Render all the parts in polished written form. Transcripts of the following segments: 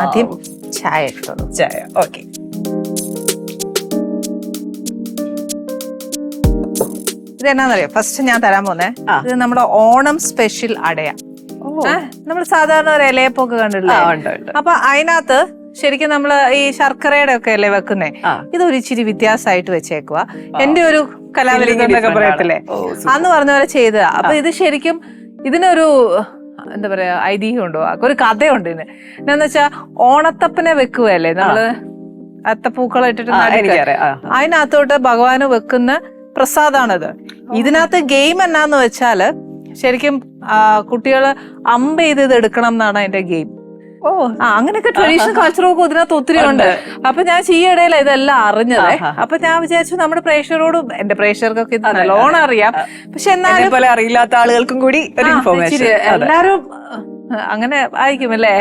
ആദ്യം ചായ എടുത്തോളൂ. ചായ. ഓക്കെ. ഇതെന്നാന്നറിയോ, ഫസ്റ്റ് ഞാൻ തരാൻ പോന്നേ, ഇത് നമ്മുടെ ഓണം സ്പെഷ്യൽ അടയാ. നമ്മൾ സാധാരണ ഒരു ഇലയപ്പൊക്കെ കണ്ടിട്ടില്ലേ? അപ്പൊ അതിനകത്ത് ശരിക്കും നമ്മള് ഈ ശർക്കരയുടെ ഒക്കെ അല്ലേ വെക്കുന്നേ, ഇതൊരു ഇച്ചിരി വ്യത്യാസമായിട്ട് വെച്ചേക്കുക. എന്റെ ഒരു കലാവിരുദ്ധൊക്കെ പറയത്തില്ലേ, അന്ന് പറഞ്ഞ പോലെ ചെയ്തതാ. അപ്പൊ ഇത് ശരിക്കും ഇതിനൊരു എന്താ പറയാ ഐതിഹ്യം ഉണ്ടോ, ഒരു കഥയുണ്ട് ഇതിന്. എന്നാന്ന് വെച്ചാ ഓണത്തപ്പനെ വെക്കുകയല്ലേ നമ്മള്, അത്തപ്പൂക്കളം ഇട്ടിട്ട് അതിനകത്തോട്ട് ഭഗവാന് വെക്കുന്ന പ്രസാദാണിത്. ഇതിനകത്ത് ഗെയിം എന്നാന്ന് വെച്ചാല് ശരിക്കും കുട്ടികള് അമ്പ് ചെയ്ത് ഇത് എടുക്കണം എന്നാണ് അതിന്റെ ഗെയിം. അങ്ങനെയൊക്കെ ട്രഡീഷണൽ കൾച്ചറൊക്കെ ഇതിനകത്ത് ഒത്തിരി ഉണ്ട്. അപ്പൊ ഞാൻ ഈ ഇടയിൽ ഇതെല്ലാം അറിഞ്ഞതേ. അപ്പൊ ഞാൻ വിചാരിച്ചു നമ്മുടെ പ്രേക്ഷകരോടും, എന്റെ പ്രേക്ഷകർക്കൊക്കെ ഇത് നല്ലോണം അറിയാം, പക്ഷെ എന്നാലും അറിയില്ലാത്ത ആളുകൾക്കും കൂടി എല്ലാരും അങ്ങനെ ആയിരിക്കും അല്ലേ,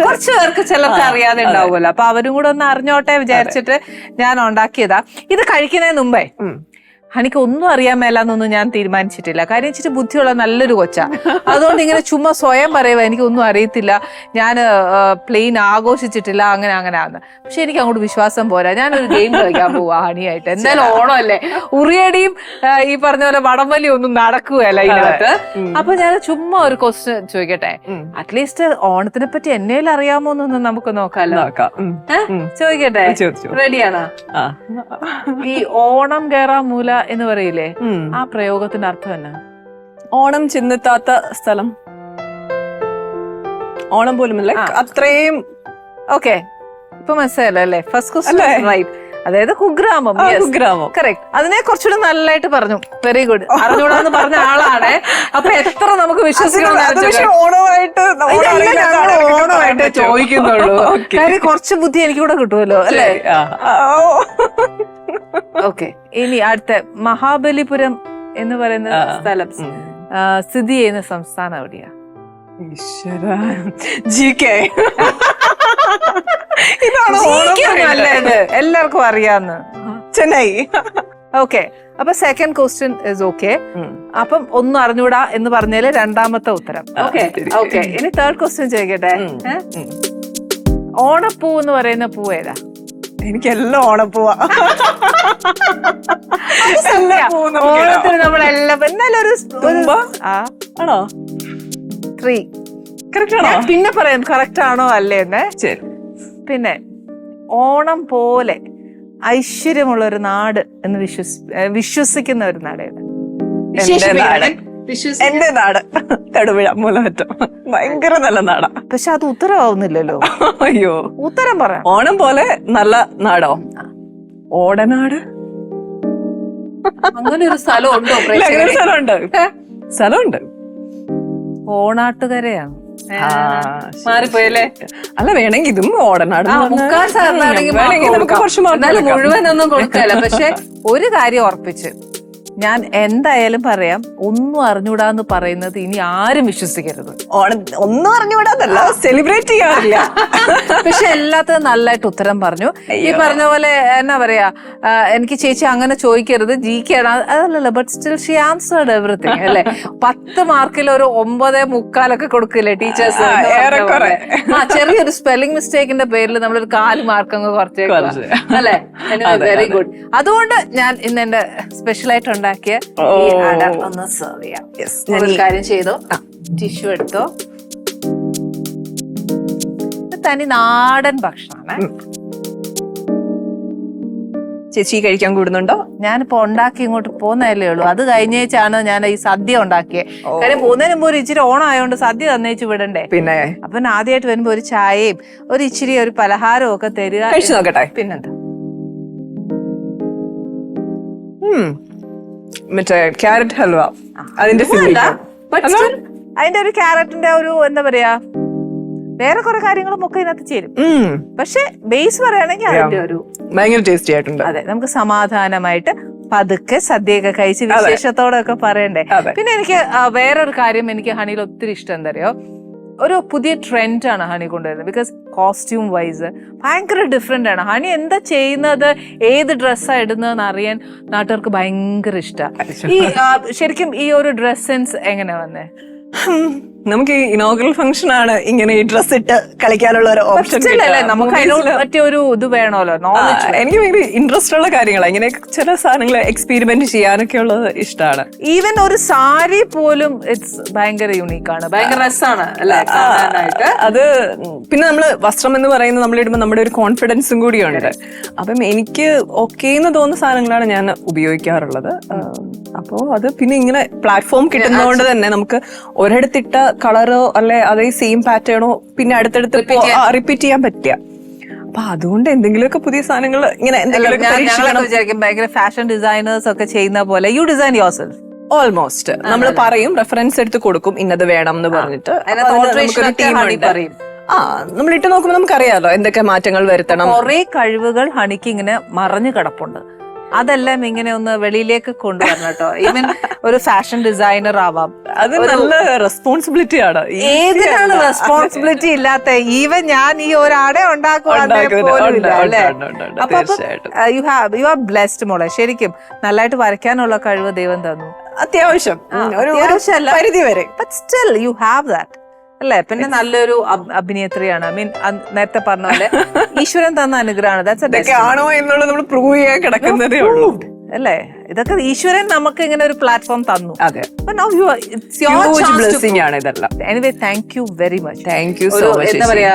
കുറച്ചു പേർക്ക് ചിലർക്ക് അറിയാതെ ഉണ്ടാവുമല്ലോ. അപ്പൊ അവരും കൂടെ ഒന്ന് അറിഞ്ഞോട്ടെ വിചാരിച്ചിട്ട് ഞാൻ ഉണ്ടാക്കിയതാ. ഇത് കഴിക്കുന്നതിന് മുമ്പേ എനിക്ക് ഒന്നും അറിയാൻ മേലാന്നൊന്നും ഞാൻ തീരുമാനിച്ചിട്ടില്ല. കാര്യം ഇച്ചിരി ബുദ്ധിയുള്ള നല്ലൊരു കൊച്ചാ. അതുകൊണ്ട് ഇങ്ങനെ ചുമ്മാ സ്വയം പറയുക എനിക്കൊന്നും അറിയത്തില്ല, ഞാൻ പ്ലെയിൻ ആഘോഷിച്ചിട്ടില്ല, അങ്ങനെ അങ്ങനെയാന്ന്. പക്ഷെ എനിക്ക് അങ്ങോട്ട് വിശ്വാസം പോരാ. ഞാനൊരു ഗെയിം കളിക്കാൻ പോവാ ഹണിയായിട്ട്. എന്തായാലും ഓണമല്ലേ, ഉറിയടിയും ഈ പറഞ്ഞ പോലെ വടംവലി ഒന്നും നടക്കുകയല്ല ഇതിനകത്ത്. അപ്പൊ ഞാൻ ചുമ്മാ ഒരു ക്വസ്റ്റ്യൻ ചോദിക്കട്ടെ, അറ്റ്ലീസ്റ്റ് ഓണത്തിനെ പറ്റി എന്നേലും അറിയാമോന്നൊന്നും നമുക്ക് നോക്കാമല്ലോ. ചോദിക്കട്ടെ, റെഡിയാണോ? ഈ ഓണം കേറാ മൂല എന്ന് പറയില്ലേ, ആ പ്രയോഗത്തിന്റെ അർത്ഥം എന്നാ? ഓണം ചെന്നെത്താത്ത സ്ഥലം, ഓണം പോലും അത്രയും. ഓക്കെ, ഇപ്പൊ മനസ്സിലായല്ലോ അല്ലേ? First question right. അതായത് കുഗ്രാമം. കറക്റ്റ്. അതിനെ കുറച്ചുകൂടി നല്ലതായിട്ട് പറഞ്ഞു. Very good. അറിഞ്ഞൂടാന്ന് പറഞ്ഞ ആളാണ്. അപ്പൊ എത്ര നമുക്ക് വിശ്വസിക്കണം, ഓണമായിട്ട് ചോദിക്കുന്നുള്ളൂ. കാര്യം കുറച്ച് ബുദ്ധി എനിക്കൂടെ കിട്ടുമല്ലോ അല്ലേ? ഓക്കെ, ഇനി അടുത്ത മഹാബലിപുരം എന്ന് പറയുന്ന സ്ഥലം സ്ഥിതി ചെയ്യുന്ന സംസ്ഥാനം എവിടെയാ? എല്ലാവർക്കും അറിയാന്ന്. ചെന്നൈ. ഓക്കെ, അപ്പൊ സെക്കൻഡ് ക്വസ്റ്റ്യൻ ഇസ് ഓക്കെ. അപ്പം ഒന്നും അറിഞ്ഞൂടാ എന്ന് പറഞ്ഞാല് രണ്ടാമത്തെ ഉത്തരം. ഓക്കെ ഓക്കെ, ഇനി തേർഡ് ക്വസ്റ്റ്യൻ ചോദിക്കട്ടെ. ഓണപ്പൂ എന്ന് പറയുന്ന പൂ ഏതാ? എനിക്കെല്ലാം ഓണപ്പൂവാ. ഓണത്തിന് നമ്മളെല്ലാം എന്നാലും ആണോ? 3 പിന്നെ പറയാം കറക്റ്റ് ആണോ അല്ലേന്ന്. പിന്നെ ഓണം പോലെ ഐശ്വര്യമുള്ള ഒരു നാട് എന്ന് വിശ്വസിക്കുന്ന ഒരു നാട് ഏത്? എന്റെ നാട് തൊടുപുഴ മൂലമറ്റം. ഭയങ്കര നല്ല നാടാ. പക്ഷെ അത് ഉത്തരവാവുന്നില്ലല്ലോ. അയ്യോ, ഉത്തരം പറയാം. ഓണം പോലെ നല്ല നാടോ? ഓടനാട്. അങ്ങനെ ഒരു സ്ഥലം ഉണ്ടോ? സ്ഥലമുണ്ട്. ഓണാട്ടുകരയാണ്. മാറിപ്പോയല്ലേ? അല്ല, വേണമെങ്കിൽ ഇതും ഓടനാട് മുഴുവനൊന്നും കൊടുക്കല്ല. പക്ഷെ ഒരു കാര്യം ഉറപ്പിച്ച് ഞാൻ എന്തായാലും പറയാം, ഒന്നും അറിഞ്ഞൂടാന്ന് പറയുന്നത് ഇനി ആരും വിശ്വസിക്കരുത്. ഒന്നും അറിഞ്ഞൂടാന്നല്ല, സെലിബ്രേറ്റ് ചെയ്യാറില്ല. പക്ഷെ എല്ലാത്തിനും നല്ലതായിട്ട് ഉത്തരം പറഞ്ഞു. ഈ പറഞ്ഞ പോലെ എന്നാ പറയാ, എനിക്ക് ചേച്ചി അങ്ങനെ ചോദിക്കരുത്, ജിക്കാണ് അതല്ലല്ലോ, but still she answered everything അല്ലെ. 10 മാർക്കിൽ ഒരു 9.25 കൊടുക്കില്ലേ ടീച്ചേഴ്സ്? ചെറിയൊരു സ്പെല്ലിംഗ് മിസ്റ്റേക്കിന്റെ പേരിൽ നമ്മളൊരു 4 മാർക്ക് അങ്ങ് കുറച്ചേക്കാം അല്ലെ. Very good. അതുകൊണ്ട് ഞാൻ ഇന്ന് എന്റെ സ്പെഷ്യലായിട്ട് ഉണ്ടാക്കിയ ഈ അട ഒന്ന് സെർവ് ചെയ്യാം. ഒരു കാര്യം ചെയ്തോ, ടിഷ്യൂ എടുത്തോ. ഇത് തനി നാടൻ ഭക്ഷണമാണ്. ചേച്ചി കഴിക്കാൻ കൂടുന്നുണ്ടോ? ഞാനിപ്പോ ഉണ്ടാക്കി ഇങ്ങോട്ട് പോകുന്നതല്ലേ ഉള്ളൂ. അത് കഴിഞ്ഞേച്ചാണ് ഞാൻ ഈ സദ്യ ഉണ്ടാക്കിയത്. കാര്യം പോകുന്നതിന് മുമ്പ് ഒരു ഇച്ചിരി ഓണം ആയതുകൊണ്ട് സദ്യ തന്നേച്ച് വിടണ്ടേ. പിന്നെ അപ്പൊ ആദ്യമായിട്ട് വരുമ്പോ ഒരു ചായയും ഒരു ഇച്ചിരി ഒരു പലഹാരവും ഒക്കെ തരിക. കഴിച്ചു നോക്കട്ടെ. പിന്നെന്താ, മറ്റേ ക്യാരറ്റ് ഹൽവ. അതിന്റെ ഒരു ക്യാരറ്റിന്റെ ഒരു എന്താ പറയാ, വേറെ കുറെ കാര്യങ്ങളും ഒക്കെ ഇതിനകത്ത് ചേരും. പക്ഷെ ബേസ് പറയുകയാണെങ്കിൽ അതിന്റെ ഒരു ഭയങ്കര ടേസ്റ്റി ആയിട്ടുണ്ട്. അതെ, നമുക്ക് സമാധാനമായിട്ട് പതുക്കെ സദ്യയൊക്കെ കഴിച്ച് വിശേഷത്തോടെ ഒക്കെ പറയണ്ടേ. പിന്നെ എനിക്ക് വേറൊരു കാര്യം എനിക്ക് ഹണിയിൽ ഒത്തിരി ഇഷ്ടം എന്താ അറിയോ, ഒരു പുതിയ ട്രെൻഡാണ് ഹണി കൊണ്ടുവരുന്നത്. ബിക്കോസ് കോസ്റ്റ്യൂം വൈസ് ഭയങ്കര ഡിഫറെന്റ് ആണ്. ഹണി എന്താ ചെയ്യുന്നത്, ഏത് ഡ്രസ്സാ ഇടുന്നതെന്ന് അറിയാൻ നാട്ടുകാർക്ക് ഭയങ്കര ഇഷ്ടമാണ്. ഈ ശരിക്കും ഈ ഒരു ഡ്രസ് സെൻസ് എങ്ങനെ വന്നേ? നമുക്ക് ഈ ഇനോഗ്രൽ ഫംഗ്ഷൻ ആണ് ഇങ്ങനെ ഈ ഡ്രസ് ഇട്ട് കളിക്കാനുള്ള ഒരു ഓപ്ഷൻ. നമുക്ക് അതിനോട് പറ്റിയ ഒരു ഇത് വേണമല്ലോ, നോളജ്. എനിക്ക് ഭയങ്കര ഇൻട്രസ്റ്റ് ഉള്ള കാര്യങ്ങളാണ് ഇങ്ങനെ ചില സാധനങ്ങൾ എക്സ്പെരിമെന്റ് ചെയ്യാനൊക്കെ ഉള്ളത് ഇഷ്ടമാണ്. ഈവൻ ഒരു സാരി പോലും ഇറ്റ്സ് ഭയങ്കര യുണീക്കാണ്, ഭയങ്കര രസമാണ് അല്ലെ കാണാനായിട്ട്. അത് പിന്നെ നമ്മള് വസ്ത്രം എന്ന് പറയുന്നത് നമ്മളിടുമ്പോൾ നമ്മുടെ ഒരു കോൺഫിഡൻസും കൂടിയുണ്ട്. അപ്പം എനിക്ക് ഓക്കെ എന്ന് തോന്നുന്ന സാധനങ്ങളാണ് ഞാൻ ഉപയോഗിക്കാറുള്ളത്. അപ്പോ അത് പിന്നെ ഇങ്ങനെ പ്ലാറ്റ്ഫോം കിട്ടുന്നതുകൊണ്ട് തന്നെ നമുക്ക് ഒരിടത്തിട്ട കളറോ അല്ലെ അതേ സെയിം പാറ്റേണോ പിന്നെ അടുത്തടുത്ത് റിപ്പീറ്റ് ചെയ്യാൻ പറ്റുക. അപ്പൊ അതുകൊണ്ട് എന്തെങ്കിലുമൊക്കെ പുതിയ സാധനങ്ങൾ ഇങ്ങനെ വിചാരിക്കും ഭയങ്കര ഫാഷൻ ഡിസൈനേഴ്സ് ഒക്കെ ചെയ്യുന്ന പോലെ you design yourself. Almost നമ്മൾ പറയും, റെഫറൻസ് എടുത്ത് കൊടുക്കും, ഇന്നത് വേണം എന്ന് പറഞ്ഞിട്ട് പറയും. നമ്മൾ ഇട്ട് നോക്കുമ്പോൾ നമുക്കറിയാലോ എന്തൊക്കെ മാറ്റങ്ങൾ വരുത്തണം. കുറെ കഴിവുകൾ ഹണിക്ക് ഇങ്ങനെ മറഞ്ഞു കിടപ്പുണ്ട്. അതെല്ലാം ഇങ്ങനെ ഒന്ന് വെളിയിലേക്ക് കൊണ്ടുവരണം കേട്ടോ. ഈവൻ ഒരു ഫാഷൻ ഡിസൈനർ ആവാം. അത് നല്ല റെസ്പോൺസിബിലിറ്റി ആണ്. ഏതിനാണ് റെസ്പോൺസിബിലിറ്റി ഇല്ലാത്ത? ഈവൻ ഞാൻ ഈ ഒരു അട ഉണ്ടാക്കുവാണെങ്കിൽ അല്ലേ? അപ്പൊ യു ആർ ബ്ലെസ്ഡ് മോളെ. ശരിക്കും നല്ലതായിട്ട് വരയ്ക്കാനുള്ള കഴിവ് ദൈവം തന്നു. അത്യാവശ്യം പരിധി വരെ. But still you have that അല്ലേ? പിന്നെ നല്ലൊരു അഭിനേത്രിയാണ്. ഐ മീൻ നേരത്തെ പറഞ്ഞ പോലെ ഈശ്വരൻ തന്ന അനുഗ്രഹമാണ്. ആണോ എന്നുള്ളത് നമ്മൾ പ്രൂവ് ചെയ്യാൻ കിടക്കുന്നതേ ഉള്ളൂ അല്ലേ? ഇതൊക്കെ ഈശ്വരൻ നമുക്ക് ഇങ്ങനെ ഒരു പ്ലാറ്റ്ഫോം തന്നു. അതെ, ബ്ലെസ്സിംഗ് ആണ് ഇതെല്ലാം. Anyway thank you very much. Thank you so much. എന്താ പറയാ,